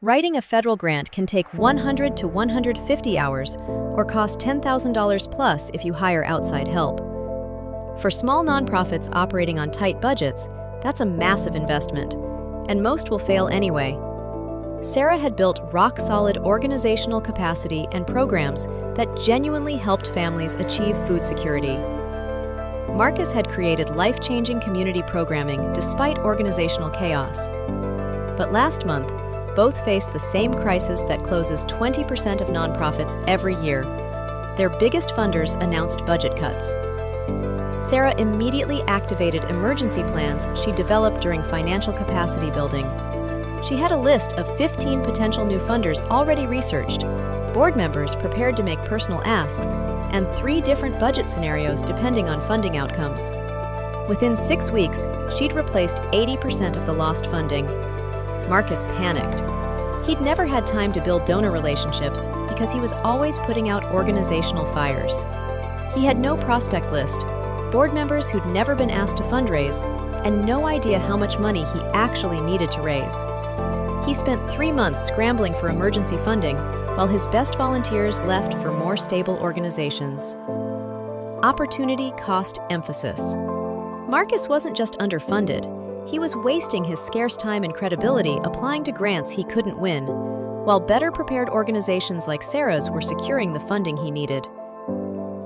Writing a federal grant can take 100 to 150 hours or cost $10,000 plus if you hire outside help. For small nonprofits operating on tight budgets, that's a massive investment, and most will fail anyway. Sarah had built rock-solid organizational capacity and programs that genuinely helped families achieve food security. Marcus had created life-changing community programming despite organizational chaos. But last month, both faced the same crisis that closes 20% of nonprofits every year. Their biggest funders announced budget cuts. Sarah immediately activated emergency plans she developed during financial capacity building. She had a list of 15 potential new funders already researched, board members prepared to make personal asks, and 3 different budget scenarios depending on funding outcomes. Within 6 weeks, she'd replaced 80% of the lost funding. Marcus panicked. He'd never had time to build donor relationships because he was always putting out organizational fires. He had no prospect list, board members who'd never been asked to fundraise, and no idea how much money he actually needed to raise. He spent 3 months scrambling for emergency funding while his best volunteers left for more stable organizations. Opportunity cost emphasis. Marcus wasn't just underfunded. He was wasting his scarce time and credibility applying to grants he couldn't win, while better-prepared organizations like Sarah's were securing the funding he needed.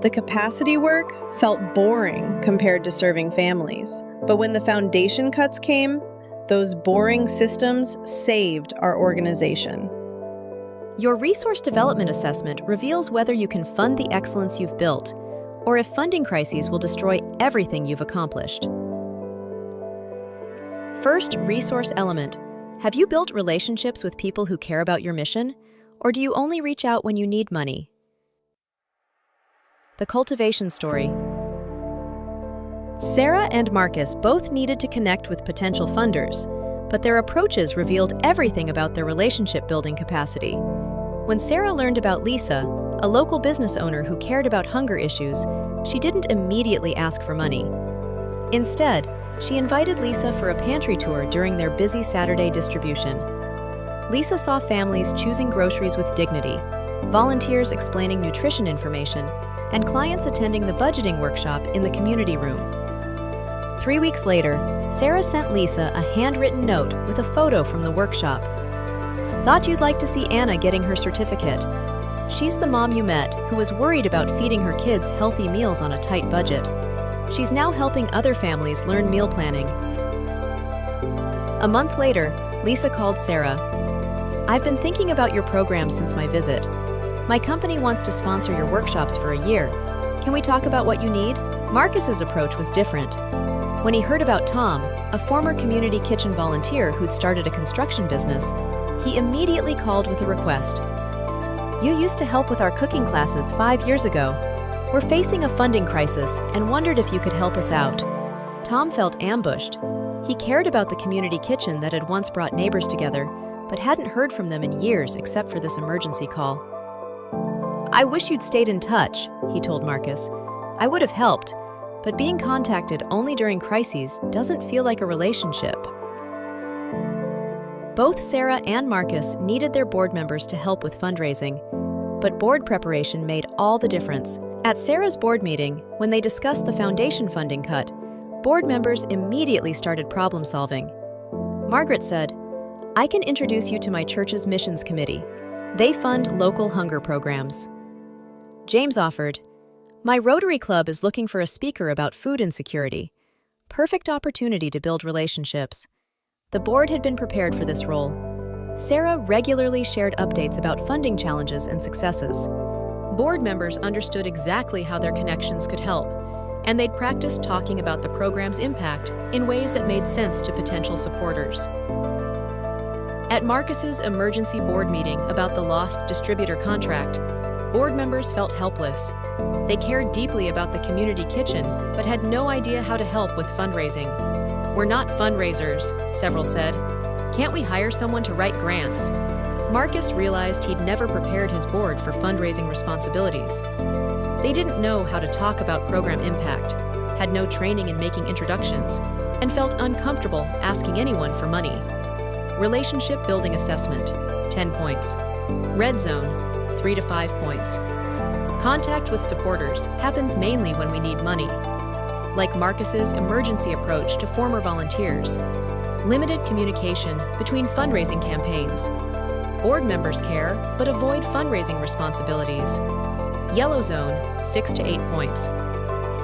The capacity work felt boring compared to serving families, but when the foundation cuts came, those boring systems saved our organization. Your resource development assessment reveals whether you can fund the excellence you've built, or if funding crises will destroy everything you've accomplished. First resource element. Have you built relationships with people who care about your mission, or do you only reach out when you need money? The cultivation story. Sarah and Marcus both needed to connect with potential funders, but their approaches revealed everything about their relationship-building capacity. When Sarah learned about Lisa, a local business owner who cared about hunger issues, she didn't immediately ask for money. Instead, she invited Lisa for a pantry tour during their busy Saturday distribution. Lisa saw families choosing groceries with dignity, volunteers explaining nutrition information, and clients attending the budgeting workshop in the community room. 3 weeks later, Sarah sent Lisa a handwritten note with a photo from the workshop. Thought you'd like to see Anna getting her certificate. She's the mom you met who was worried about feeding her kids healthy meals on a tight budget. She's now helping other families learn meal planning. A month later, Lisa called Sarah. I've been thinking about your program since my visit. My company wants to sponsor your workshops for a year. Can we talk about what you need? Marcus's approach was different. When he heard about Tom, a former community kitchen volunteer who'd started a construction business, he immediately called with a request. You used to help with our cooking classes 5 years ago. We're facing a funding crisis and wondered if you could help us out. Tom felt ambushed. He cared about the community kitchen that had once brought neighbors together, but hadn't heard from them in years except for this emergency call. I wish you'd stayed in touch, he told Marcus. I would have helped, but being contacted only during crises doesn't feel like a relationship. Both Sarah and Marcus needed their board members to help with fundraising, but board preparation made all the difference. At Sarah's board meeting, when they discussed the foundation funding cut, board members immediately started problem solving. Margaret said, I can introduce you to my church's missions committee. They fund local hunger programs. James offered, my Rotary Club is looking for a speaker about food insecurity. Perfect opportunity to build relationships. The board had been prepared for this role. Sarah regularly shared updates about funding challenges and successes. Board members understood exactly how their connections could help, and they'd practiced talking about the program's impact in ways that made sense to potential supporters. At Marcus's emergency board meeting about the lost distributor contract, board members felt helpless. They cared deeply about the community kitchen, but had no idea how to help with fundraising. We're not fundraisers, several said. Can't we hire someone to write grants? Marcus realized he'd never prepared his board for fundraising responsibilities. They didn't know how to talk about program impact, had no training in making introductions, and felt uncomfortable asking anyone for money. Relationship building assessment. 10 points. Red zone, 3 to 5 points. Contact with supporters happens mainly when we need money, like Marcus's emergency approach to former volunteers. Limited communication between fundraising campaigns. Board members care but avoid fundraising responsibilities. Yellow zone, 6 to 8 points.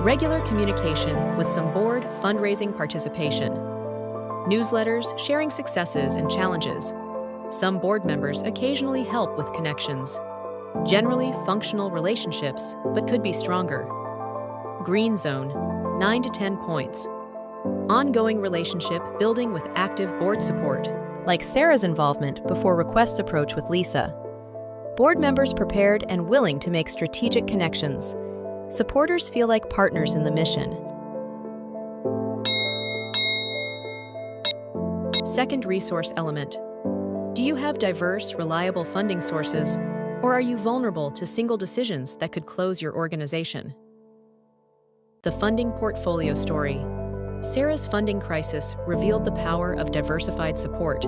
Regular communication with some board fundraising participation. Newsletters sharing successes and challenges. Some board members occasionally help with connections. Generally functional relationships, but could be stronger. Green zone, 9 to 10 points. Ongoing relationship building with active board support, like Sarah's involvement before requests approach with Lisa. Board members prepared and willing to make strategic connections. Supporters feel like partners in the mission. Second resource element. Do you have diverse, reliable funding sources, or are you vulnerable to single decisions that could close your organization? The funding portfolio story. Sarah's funding crisis revealed the power of diversified support.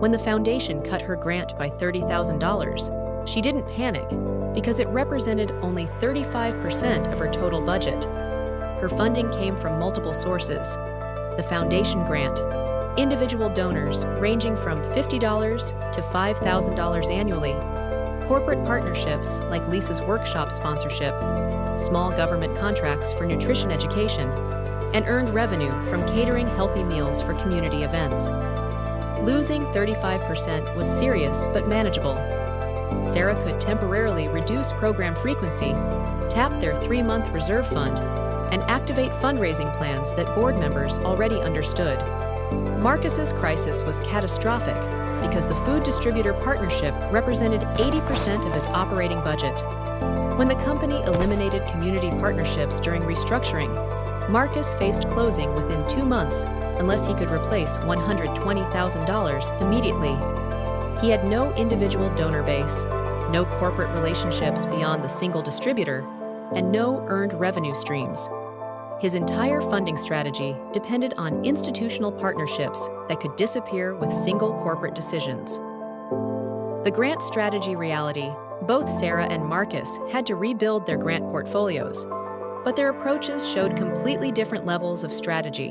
When the foundation cut her grant by $30,000, she didn't panic because it represented only 35% of her total budget. Her funding came from multiple sources: the foundation grant, individual donors ranging from $50 to $5,000 annually, corporate partnerships like Lisa's workshop sponsorship, small government contracts for nutrition education, and earned revenue from catering healthy meals for community events. Losing 35% was serious but manageable. Sarah could temporarily reduce program frequency, tap their 3-month reserve fund, and activate fundraising plans that board members already understood. Marcus's crisis was catastrophic because the food distributor partnership represented 80% of his operating budget. When the company eliminated community partnerships during restructuring, Marcus faced closing within 2 months unless he could replace $120,000 immediately. He had no individual donor base, no corporate relationships beyond the single distributor, and no earned revenue streams. His entire funding strategy depended on institutional partnerships that could disappear with single corporate decisions. The grant strategy reality. Both Sarah and Marcus had to rebuild their grant portfolios, but their approaches showed completely different levels of strategy.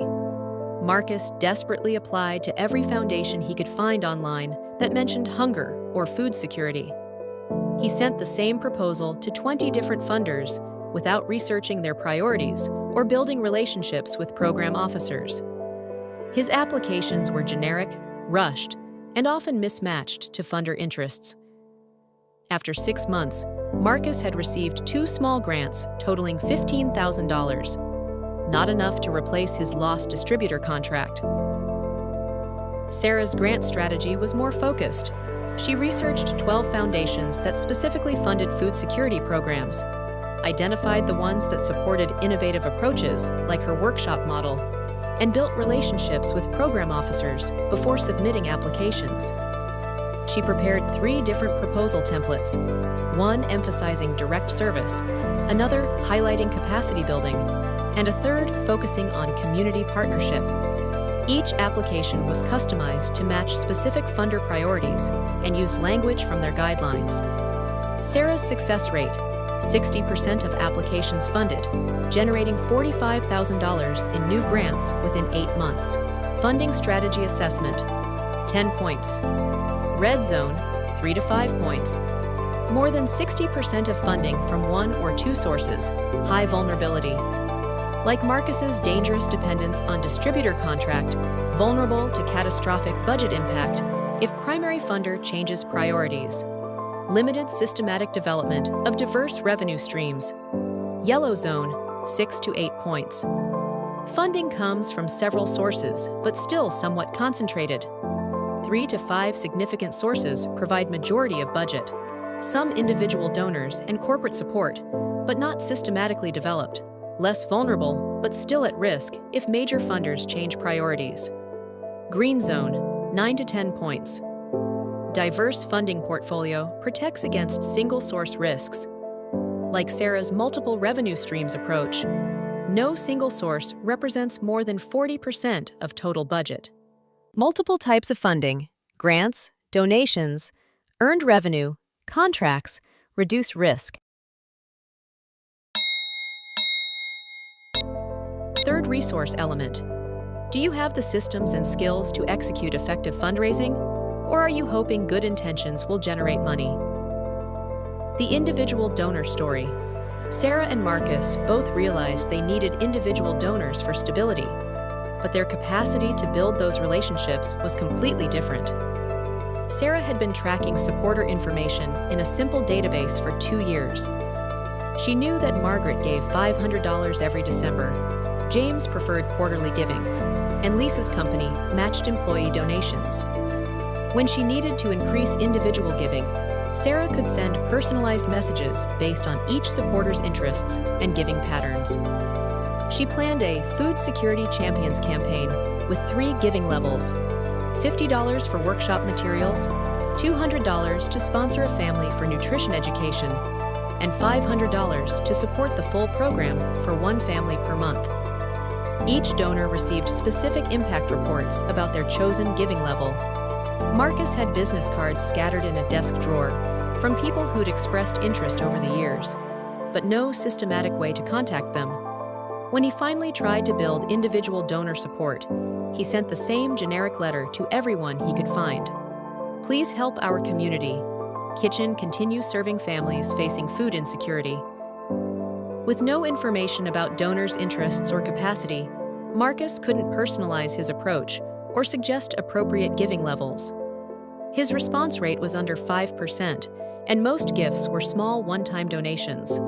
Marcus desperately applied to every foundation he could find online that mentioned hunger or food security. He sent the same proposal to 20 different funders without researching their priorities or building relationships with program officers. His applications were generic, rushed, and often mismatched to funder interests. After 6 months, Marcus had received 2 small grants totaling $15,000, not enough to replace his lost distributor contract. Sarah's grant strategy was more focused. She researched 12 foundations that specifically funded food security programs, identified the ones that supported innovative approaches like her workshop model, and built relationships with program officers before submitting applications. She prepared 3 different proposal templates, one emphasizing direct service, another highlighting capacity building, and a third focusing on community partnership. Each application was customized to match specific funder priorities and used language from their guidelines. Sarah's success rate, 60% of applications funded, generating $45,000 in new grants within 8 months. Funding strategy assessment, 10 points. Red zone, 3 to 5 points. More than 60% of funding from 1 or 2 sources, high vulnerability. Like Marcus's dangerous dependence on distributor contract, vulnerable to catastrophic budget impact if primary funder changes priorities. Limited systematic development of diverse revenue streams. Yellow zone, 6 to 8 points. Funding comes from several sources, but still somewhat concentrated. 3 to 5 significant sources provide majority of budget. Some individual donors and corporate support, but not systematically developed. Less vulnerable, but still at risk if major funders change priorities. Green zone, 9 to 10 points. Diverse funding portfolio protects against single-source risks. Like Sarah's multiple revenue streams approach, no single source represents more than 40% of total budget. Multiple types of funding, grants, donations, earned revenue, contracts, reduce risk. Third resource element. Do you have the systems and skills to execute effective fundraising, or are you hoping good intentions will generate money? The individual donor story. Sarah and Marcus both realized they needed individual donors for stability, but their capacity to build those relationships was completely different. Sarah had been tracking supporter information in a simple database for 2 years. She knew that Margaret gave $500 every December, James preferred quarterly giving, and Lisa's company matched employee donations. When she needed to increase individual giving, Sarah could send personalized messages based on each supporter's interests and giving patterns. She planned a Food Security Champions campaign with 3 giving levels: $50 for workshop materials, $200 to sponsor a family for nutrition education, and $500 to support the full program for 1 family per month. Each donor received specific impact reports about their chosen giving level. Marcus had business cards scattered in a desk drawer from people who'd expressed interest over the years, but no systematic way to contact them. When he finally tried to build individual donor support, he sent the same generic letter to everyone he could find. Please help our community. Kitchen continues serving families facing food insecurity. With no information about donors' interests or capacity, Marcus couldn't personalize his approach or suggest appropriate giving levels. His response rate was under 5%, and most gifts were small one-time donations.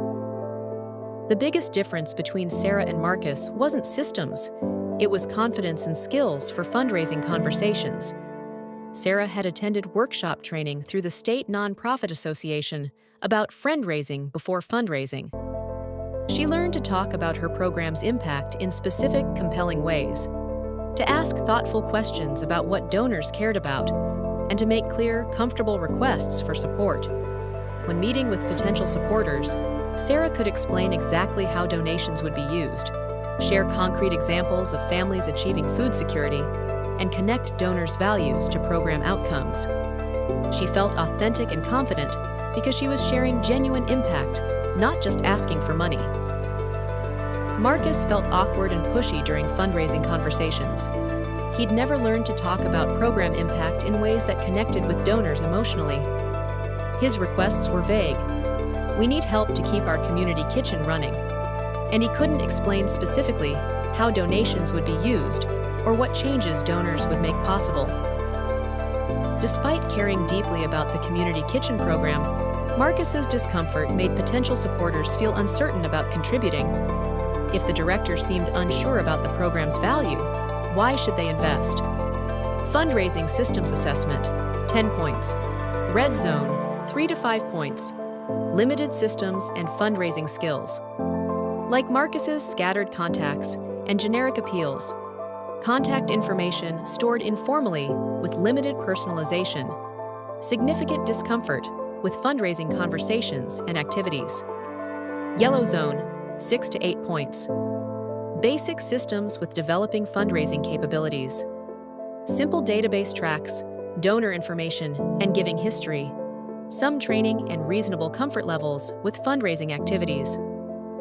The biggest difference between Sarah and Marcus wasn't systems. It was confidence and skills for fundraising conversations. Sarah had attended workshop training through the State Nonprofit Association about friend-raising before fundraising. She learned to talk about her program's impact in specific, compelling ways, to ask thoughtful questions about what donors cared about, and to make clear, comfortable requests for support. When meeting with potential supporters, Sarah could explain exactly how donations would be used, share concrete examples of families achieving food security, and connect donors' values to program outcomes. She felt authentic and confident because she was sharing genuine impact, not just asking for money. Marcus felt awkward and pushy during fundraising conversations. He'd never learned to talk about program impact in ways that connected with donors emotionally. His requests were vague. We need help to keep our community kitchen running. And he couldn't explain specifically how donations would be used or what changes donors would make possible. Despite caring deeply about the community kitchen program, Marcus's discomfort made potential supporters feel uncertain about contributing. If the director seemed unsure about the program's value, why should they invest? Fundraising systems assessment, 10 points. Red zone, 3 to 5 points. Limited systems and fundraising skills. Like Marcus's scattered contacts and generic appeals, contact information stored informally with limited personalization, significant discomfort with fundraising conversations and activities. Yellow zone, 6 to 8 points. Basic systems with developing fundraising capabilities. Simple database tracks, donor information, and giving history. Some training and reasonable comfort levels with fundraising activities.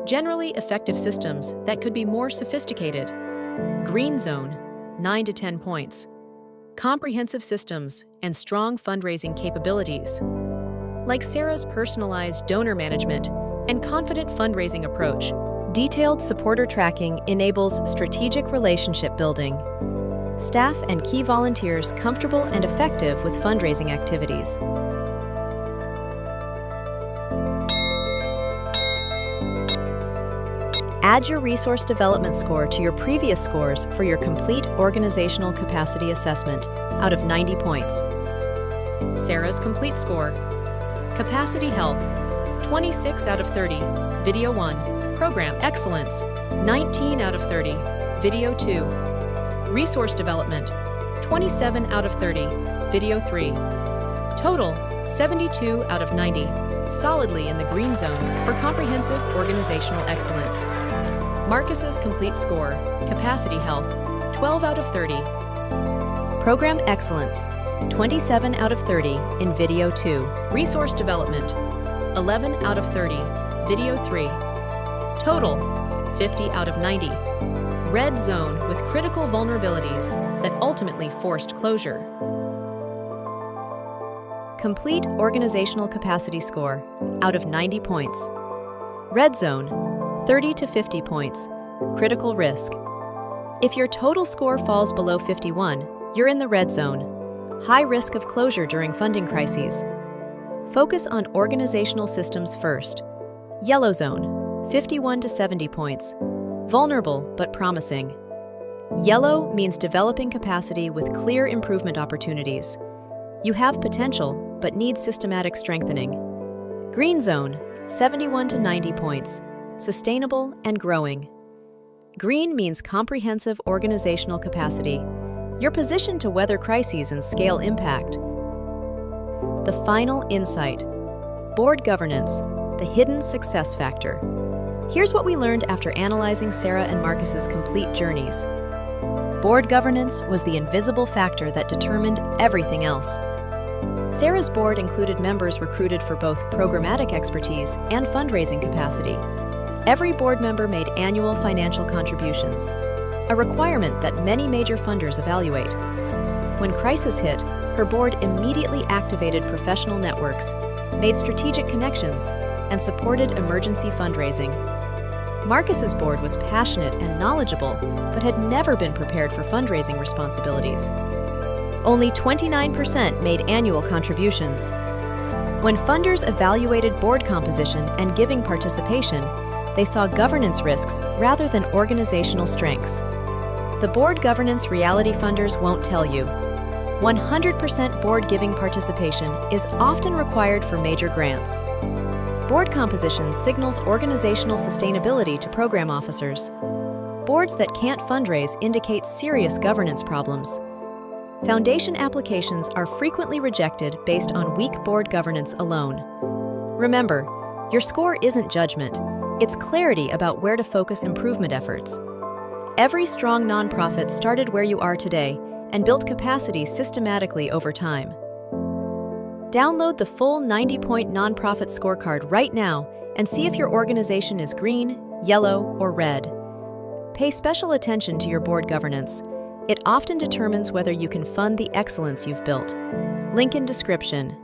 Generally effective systems that could be more sophisticated. Green zone, 9 to 10 points. Comprehensive systems and strong fundraising capabilities. Like Sarah's personalized donor management and confident fundraising approach, detailed supporter tracking enables strategic relationship building. Staff and key volunteers comfortable and effective with fundraising activities. Add your Resource Development Score to your previous scores for your complete organizational capacity assessment out of 90 points. Sarah's complete score. Capacity Health, 26 out of 30, Video 1. Program Excellence, 19 out of 30, Video 2. Resource Development, 27 out of 30, Video 3. Total, 72 out of 90, solidly in the green zone for comprehensive organizational excellence. Marcus's complete score, Capacity Health, 12 out of 30. Program Excellence, 27 out of 30 in Video 2. Resource Development, 11 out of 30, Video 3. Total, 50 out of 90. Red zone with critical vulnerabilities that ultimately forced closure. Complete Organizational Capacity Score, out of 90 points. Red zone, 30 to 50 points. Critical risk. If your total score falls below 51, you're in the red zone. High risk of closure during funding crises. Focus on organizational systems first. Yellow zone, 51 to 70 points. Vulnerable but promising. Yellow means developing capacity with clear improvement opportunities. You have potential but need systematic strengthening. Green zone, 71 to 90 points. Sustainable and growing. Green means comprehensive organizational capacity. You're positioned to weather crises and scale impact. The final insight. Board governance, the hidden success factor. Here's what we learned after analyzing Sarah and Marcus's complete journeys. Board governance was the invisible factor that determined everything else. Sarah's board included members recruited for both programmatic expertise and fundraising capacity. Every board member made annual financial contributions, a requirement that many major funders evaluate. When crisis hit, her board immediately activated professional networks, made strategic connections, and supported emergency fundraising. Marcus's board was passionate and knowledgeable, but had never been prepared for fundraising responsibilities. Only 29% made annual contributions. When funders evaluated board composition and giving participation, they saw governance risks rather than organizational strengths. The board governance reality funders won't tell you. 100% board giving participation is often required for major grants. Board composition signals organizational sustainability to program officers. Boards that can't fundraise indicate serious governance problems. Foundation applications are frequently rejected based on weak board governance alone. Remember, your score isn't judgment, it's clarity about where to focus improvement efforts. Every strong nonprofit started where you are today and built capacity systematically over time. Download the full 90-point nonprofit scorecard right now and see if your organization is green, yellow, or red. Pay special attention to your board governance. It often determines whether you can fund the excellence you've built. Link in description.